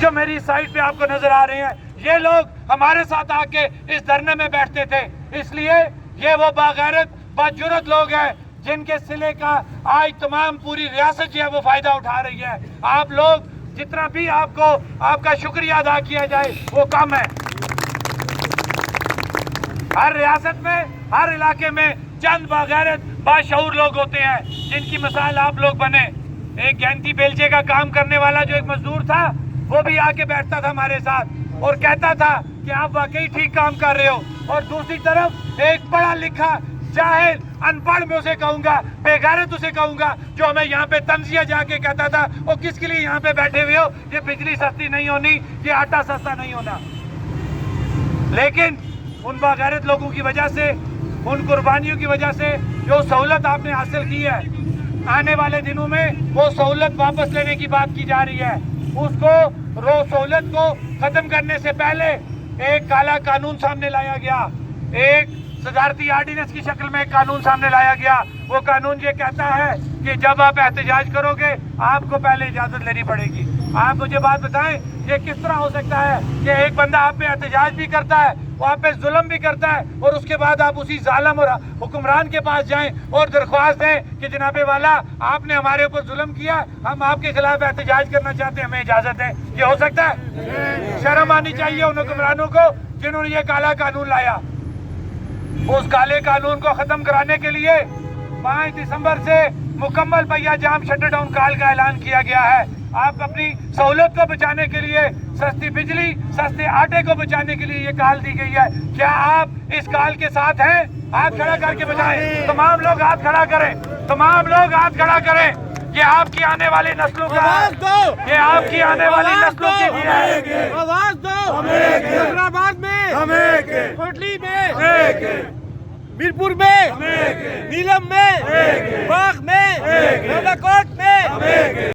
जो मेरी साइड पे आपको नजर आ रहे हैं, ये लोग हमारे साथ आके इस धरने में बैठते थे। इसलिए ये वो बागैरत बाजुरत लोग हैं जिनके सिले का आज तमाम पूरी रियासत जो है वो फायदा उठा रही है। आप लोग जितना भी आपको आपका शुक्रिया अदा किया जाए वो कम है। हर रियासत में, हर इलाके में चंद बागैरत बाशऊर लोग होते हैं जिनकी मिसाल आप लोग बने। एक गैंती बेलचे का काम करने वाला जो एक मजदूर था, वो भी आके बैठता था हमारे साथ और कहता था कि आप वाकई ठीक काम कर रहे हो। और दूसरी तरफ एक पढ़ा लिखा जाहिल अनपढ़ में उसे कहूंगा, बेगैरत उसे कहूंगा, जो हमें यहाँ पे तंजिया जाके कहता था वो किसके लिए यहाँ पे बैठे हुए हो, ये बिजली सस्ती नहीं होनी, ये आटा सस्ता नहीं होना। लेकिन उन बागैरत लोगों की वजह से, उन कुर्बानियों की वजह से जो सहूलत आपने हासिल की है, आने वाले दिनों में वो सहूलत वापस लेने की बात की जा रही है। उसको सहूलत को खत्म करने से पहले एक काला कानून सामने लाया गया, एक सदारती आर्डिनेंस की शक्ल में एक कानून सामने लाया गया। वो कानून ये कहता है कि जब आप एहतजाज करोगे आपको पहले इजाजत लेनी पड़ेगी। आप मुझे बात बताएं, ये किस तरह हो सकता है कि एक बंदा आप पे एहतजाज भी करता है, वो आप पे जुल्म भी करता है, और उसके बाद आप उसी जालिम और हुक्मरान के पास जाएं और दरख्वास्त दें कि जनाबे वाला आपने हमारे ऊपर जुल्म किया, हम आपके खिलाफ एहतजाज करना चाहते हैं, हमें इजाजत दें। ये हो सकता है? शर्म आनी चाहिए उन हुक्मरानों को जिन्होंने ये काला कानून लाया। उस काले कानून को खत्म कराने के लिए 5 दिसंबर से मुकम्मल पहिया जाम शटडाउन काल का ऐलान किया गया है। आप अपनी सहूलत को बचाने के लिए, सस्ती बिजली, सस्ते आटे को बचाने के लिए ये काल दी गई है। क्या आप इस काल के साथ हैं? हाथ खड़ा करके बचाएं। तमाम लोग हाथ खड़ा करें, तमाम लोग हाथ खड़ा करें। ये आपकी आने वाली नस्लों का है, ये आपकी आने वाली नस्लों की भी है। आवाज दो। हैदराबाद में, कोटली में, मीरपुर में, नीलम में, बाग में, नौलाकोट में।